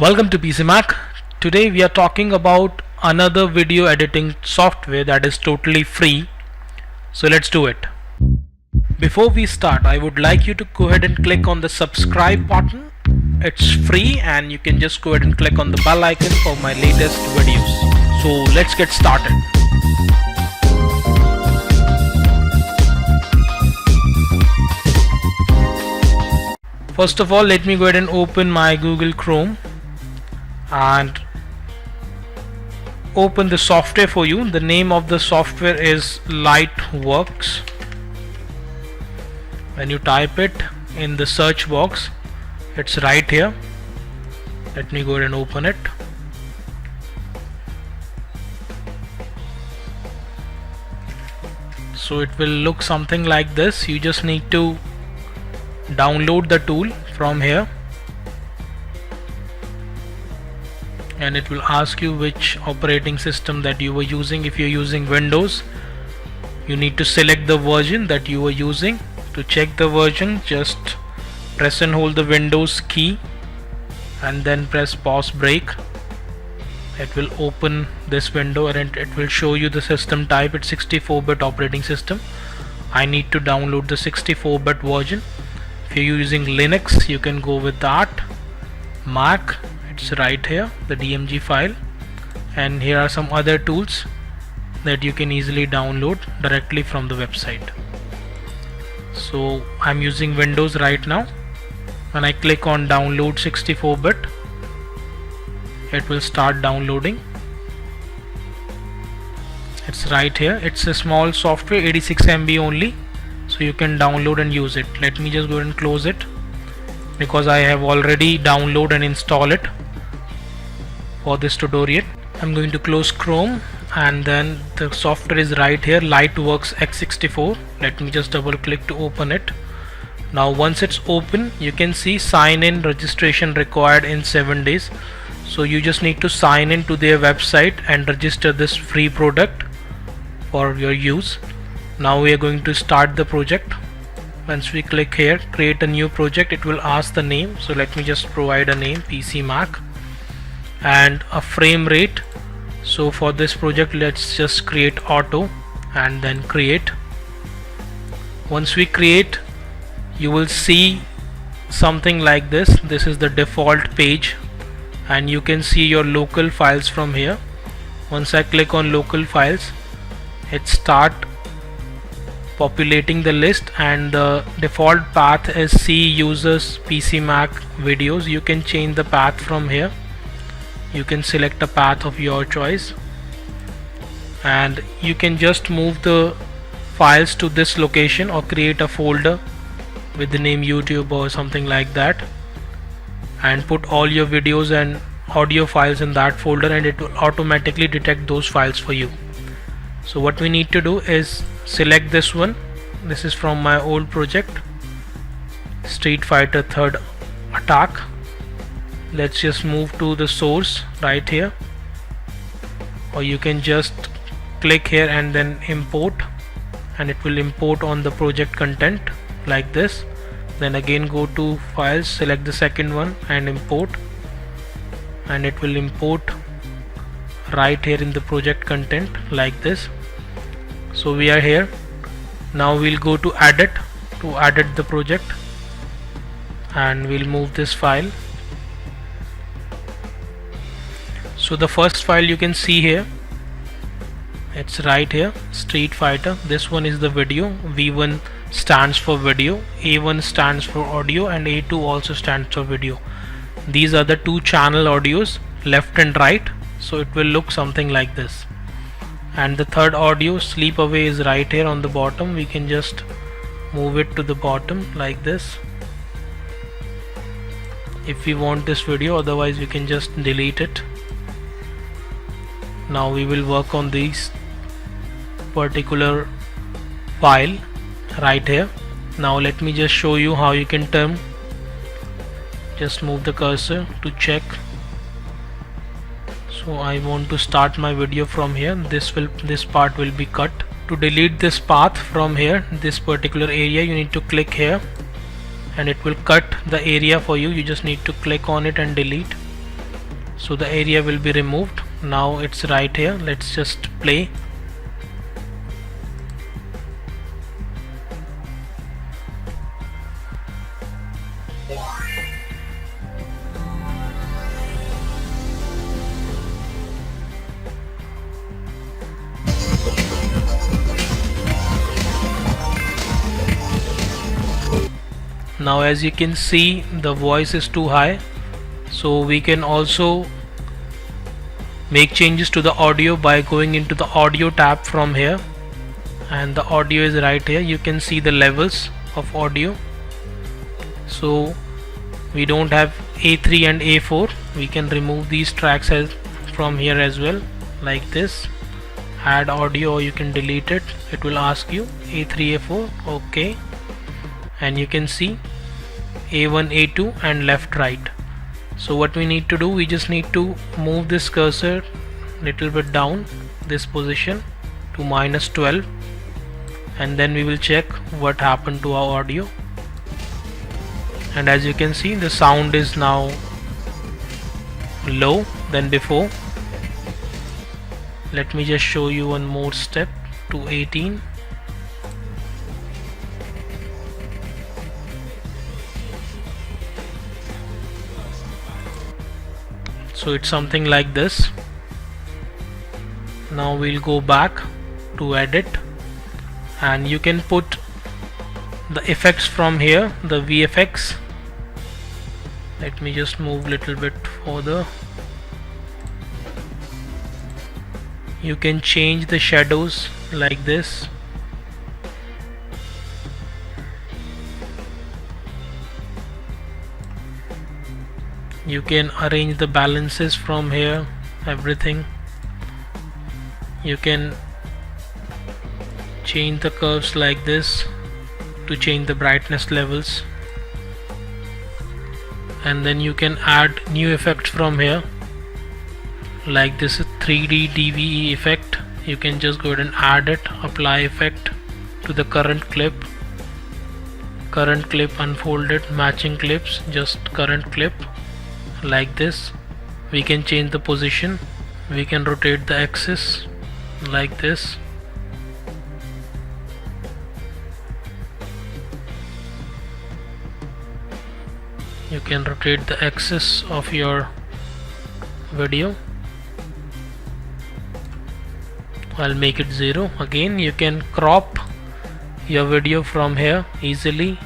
Welcome to PC Mac. Today we are talking about another video editing software that is totally free. So let's do it. Before we start, I would like you to go ahead and click on the subscribe button. It's free and you can just go ahead and click on the bell icon for my latest videos. So let's get started. First of all, let me go ahead and open my Google Chrome and open the software for you. The name of the software is Lightworks. When you type it in the search box, it's right here. Let me go ahead and open it. So it will look something like this. You just need to download the tool from here, and it will ask you which operating system that you were using. If you're using Windows, you need to select the version that you are using. To check the version, just press and hold the Windows key and then press pause break. It will open this window and it will show you the system type. It's 64-bit operating system. I need to download the 64-bit version. If you're using Linux, you can go with that. Mac, it's right here, the DMG file, and here are some other tools that you can easily download directly from the website. So I'm using Windows right now. When I click on download 64-bit, it will start downloading. It's right here. It's a small software, 86 MB only, so you can download and use it. Let me just go ahead and close it because I have already downloaded and installed it for this tutorial. I'm going to close Chrome, and then the software is right here, Lightworks X64. Let me just double click to open it. Now once it's open, you can see sign in registration required in 7 days. So you just need to sign in to their website and register this free product for your use. Now we are going to start the project. Once we click here, create a new project, it will ask the name. So let me just provide a name, PC Mac, and a frame rate. So for this project, let's just create auto and then create. Once we create, you will see something like this. This is the default page and you can see your local files from here. Once I click on local files, it start populating the list, and the default path is C users PC Mac videos. You can change the path from here. You can select a path of your choice and you can just move the files to this location or create a folder with the name YouTube or something like that and put all your videos and audio files in that folder, and it will automatically detect those files for you. So what we need to do is select this one. This is from my old project, Street Fighter 3rd Attack. Let's just move to the source right here, or you can just click here and then import, and it will import on the project content like this. Then again go to files, select the second one and import, and it will import right here in the project content like this. So we are here. Now we'll go to edit to edit the project, and we'll move this file. So the first file you can see here, it's right here, Street Fighter. This one is the video. V1 stands for video, A1 stands for audio, and A2 also stands for video. These are the two channel audios, left and right. So it will look something like this. And the third audio, Sleep Away, is right here on the bottom. We can just move it to the bottom like this if we want this video, otherwise we can just delete it. Now we will work on this particular file right here. Now let me just show you how you can turn. Just move the cursor to check. So I want to start my video from here. This part will be cut. To delete this path from here, this particular area, you need to click here and it will cut the area for you. You just need to click on it and delete. so the area will be removed. Now it's right here. Let's just play. Now as you can see, the voice is too high, so we can also make changes to the audio by going into the audio tab from here, and the audio is right here. You can see the levels of audio. So we don't have A3 and A4. We can remove these tracks from here as well, like this. Add audio, or you can delete it. It will ask you A3, A4. Okay, and you can see A1, A2 and left, right. So what we need to do, we just need to move this cursor little bit down this position to -12, and then we will check what happened to our audio. And as you can see, the sound is now low than before. Let me just show you one more step to 18. So it's something like this. Now we'll go back to edit, and you can put the effects from here, the VFX. Let me just move little bit further. You can change the shadows like this. You can arrange the balances from here, everything. You can change the curves like this to change the brightness levels, and then you can add new effects from here, like this 3D DVE effect. You can just go ahead and add it, apply effect to the current clip, unfolded, matching clips, just current clip, like this. We can change the position, we can rotate the axis like this. You can rotate the axis of your video. I'll make it 0. Again, you can crop your video from here easily.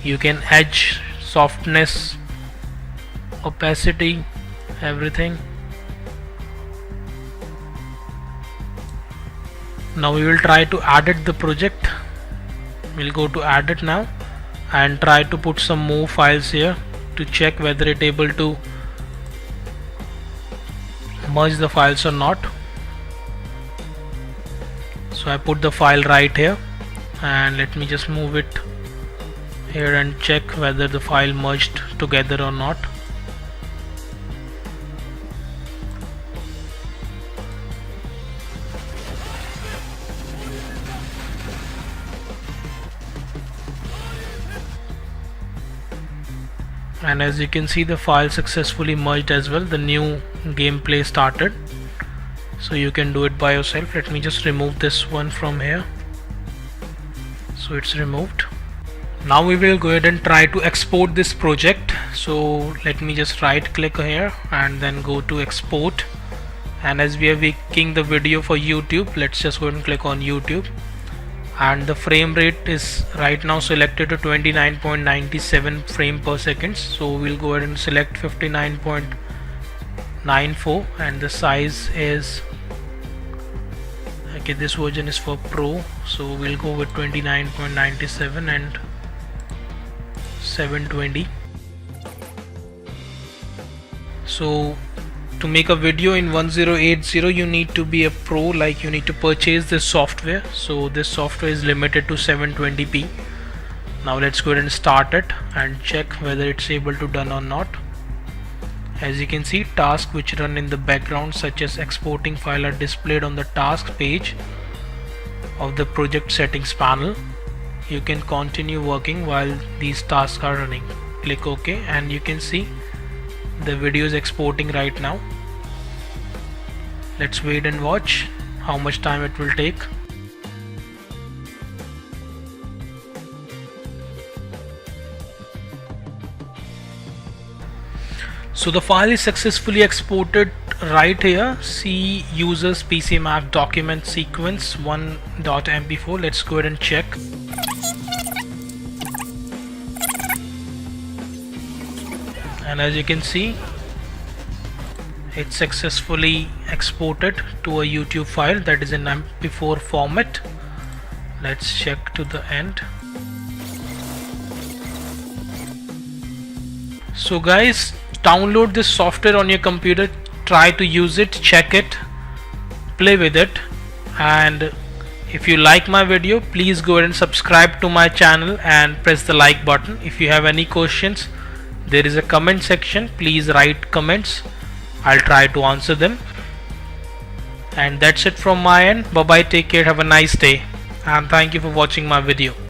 You can edge, softness, opacity, everything. Now we will try to edit the project. We'll go to edit now and try to put some more files here to check whether it able to merge the files or not. So I put the file right here, and let me just move it here and check whether the file merged together or not. And as you can see, the file successfully merged as well. The new gameplay started, so you can do it by yourself. Let me just remove this one from here. So it's removed. Now we will go ahead and try to export this project. So let me just right click here and then go to export, and as we are making the video for YouTube, let's just go ahead and click on YouTube, and the frame rate is right now selected to 29.97 frame per second. So we'll go ahead and select 59.94, and the size is okay, this version is for Pro, so we'll go with 29.97 and 720. So to make a video in 1080, you need to be a pro, like you need to purchase this software. So this software is limited to 720p. Now let's go ahead and start it and check whether it's able to done or not. As you can see, tasks which run in the background such as exporting file are displayed on the task page of the project settings panel. You can continue working while these tasks are running. Click OK, and you can see The video is exporting right now. Let's wait and watch how much time it will take. So the file is successfully exported right here. See users PC Mac document sequence 1.mp4. Let's go ahead and check. And as you can see, it's successfully exported to a YouTube file that is in mp4 format. Let's check to the end. So guys, download this software on your computer, try to use it, check it, play with it, and if you like my video, please go ahead and subscribe to my channel and press the like button. If you have any questions, there is a comment section, please write comments, I'll try to answer them. And that's it from my end. Bye bye, take care, have a nice day, and thank you for watching my video.